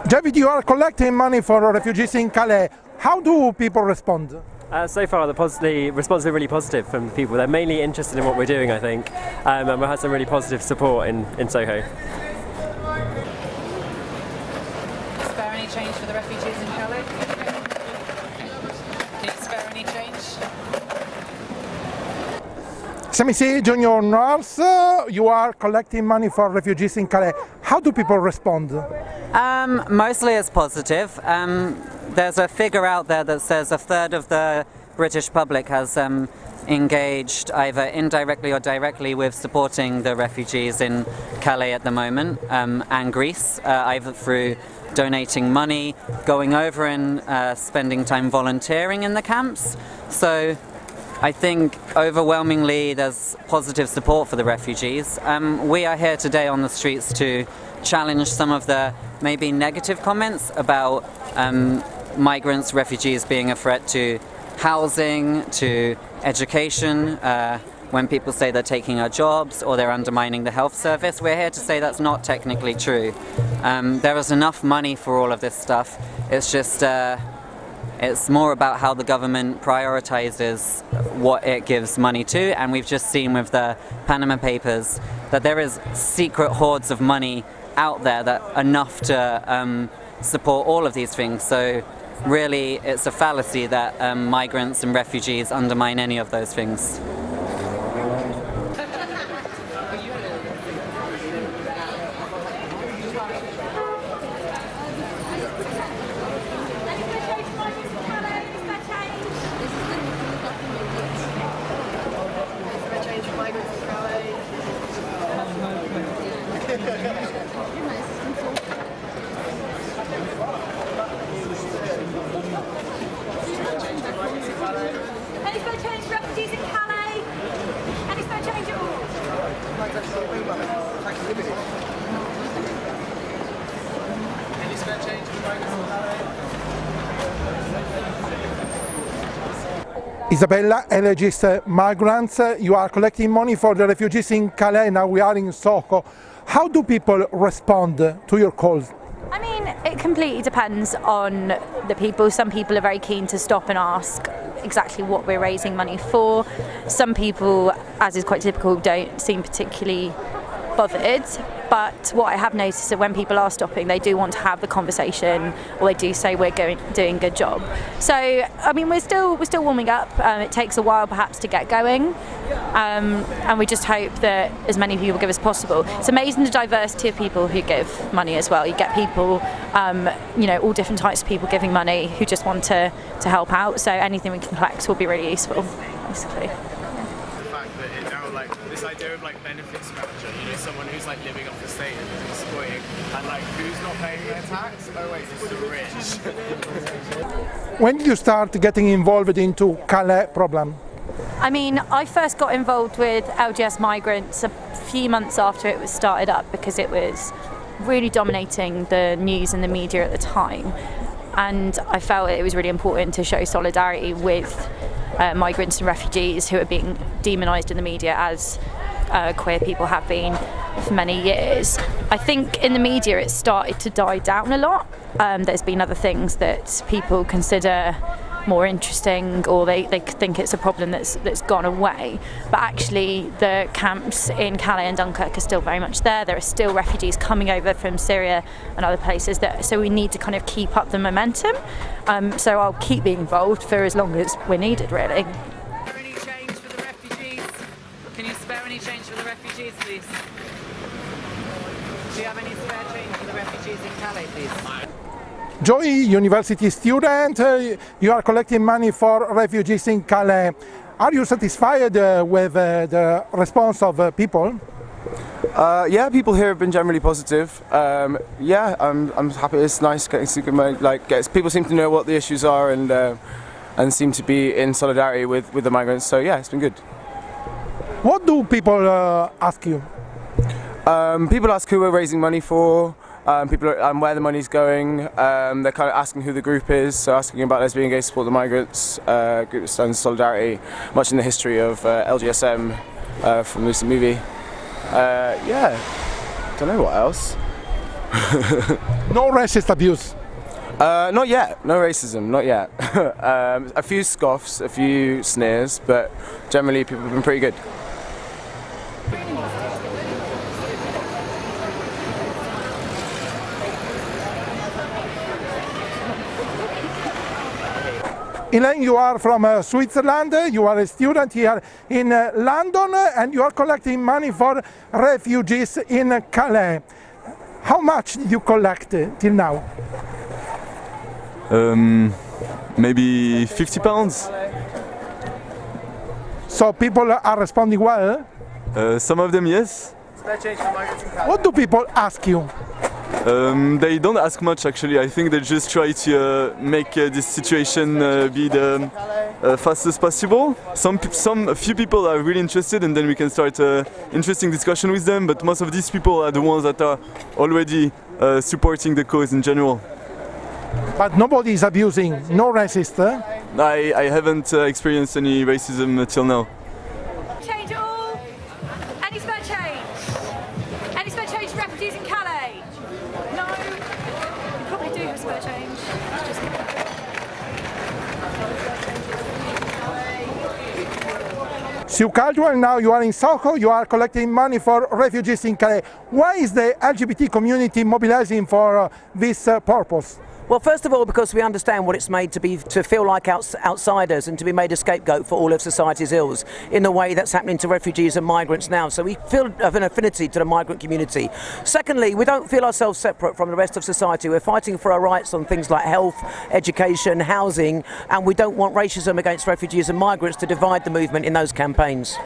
David, you are collecting money for refugees in Calais. How do people respond? So far, the response is really positive from people. They're mainly interested in what we're doing, I think, and we've had some really positive support in Soho. Spare any change for the refugees in Calais? Can you spare any change? Samisi, Junior Nurse, you are collecting money for refugees in Calais. How do people respond? Mostly it's positive. There's a figure out there that says a third of the British public has engaged either indirectly or directly with supporting the refugees in Calais at the moment, and Greece, either through donating money, going over and spending time volunteering in the camps. So I think overwhelmingly there's positive support for the refugees. We are here today on the streets to challenge some of the maybe negative comments about migrants, refugees being a threat to housing, to education, when people say they're taking our jobs or they're undermining the health service. We're here to say that's not technically true. There is enough money for all of this stuff. It's just it's more about how the government prioritizes what it gives money to, and we've just seen with the Panama Papers that there is secret hoards of money out there that enough to support all of these things. So really it's a fallacy that migrants and refugees undermine any of those things. Any spare change for refugees in Calais? Any spare change at all? Any spare change for migrants in Calais? Isabella, LG's migrants, you are collecting money for the refugees in Calais. Now we are in Soho. How do people respond to your calls? I mean, it completely depends on the people. Some people are very keen to stop and ask exactly what we're raising money for. Some people, as is quite typical, don't seem particularly bothered. But what I have noticed is that when people are stopping, they do want to have the conversation, or they do say we're doing a good job. So, I mean, we're still warming up. It takes a while, perhaps, to get going, and we just hope that as many people give as possible. It's amazing the diversity of people who give money as well. You get people, all different types of people giving money who just want to help out. So anything we can collect will be really useful, basically. This idea of benefit structure, someone who's living off the state and exploiting, and who's not paying their tax? Oh wait, it's the rich. When did you start getting involved into Calais problem? I mean, I first got involved with LGS migrants a few months after it was started up because it was really dominating the news and the media at the time, and I felt it was really important to show solidarity with migrants and refugees who are being demonised in the media as queer people have been for many years. I think in the media it's started to die down a lot. There's been other things that people consider more interesting, or they think it's a problem that's gone away. But actually the camps in Calais and Dunkirk are still very much there. There are still refugees coming over from Syria and other places, so we need to kind of keep up the momentum. So I'll keep being involved for as long as we're needed, really. Any change for the refugees? Can you spare any change for the refugees, please? Do you have any spare change for the refugees in Calais, please? Joy, university student, you are collecting money for refugees in Calais. Are you satisfied with the response of people? Yeah, people here have been generally positive. Yeah, I'm happy. It's nice getting some money. People seem to know what the issues are and seem to be in solidarity with the migrants. So yeah, it's been good. What do people ask you? People ask who we're raising money for. Where the money's going. They're kind of asking who the group is, so asking about lesbian, gay, support the migrants, group that stands solidarity, much in the history of LGSM from the recent movie. Yeah, don't know what else. No racist abuse. Not yet. No racism. Not yet. A few scoffs, a few sneers, but generally people have been pretty good. Elaine, you are from Switzerland, you are a student here in London, and you are collecting money for refugees in Calais. How much did you collect till now? Maybe £50. So people are responding well? Some of them, yes. What do people ask you? They don't ask much actually. I think they just try to make this situation be the fastest possible. A few people are really interested, and then we can start interesting discussion with them. But most of these people are the ones that are already supporting the cause in general. But nobody is abusing, no racist. I haven't experienced any racism till now. Change it all. Any spare change? Any spare change for refugees in Calais? No. You probably do have spare change. So casual, now you are in Soho, you are collecting money for refugees in Calais. Why is the LGBT community mobilizing for this purpose? Well, first of all, because we understand what it's made to be, to feel like outsiders and to be made a scapegoat for all of society's ills in the way that's happening to refugees and migrants now. So we feel of an affinity to the migrant community. Secondly, we don't feel ourselves separate from the rest of society. We're fighting for our rights on things like health, education, housing, and we don't want racism against refugees and migrants to divide the movement in those campaigns.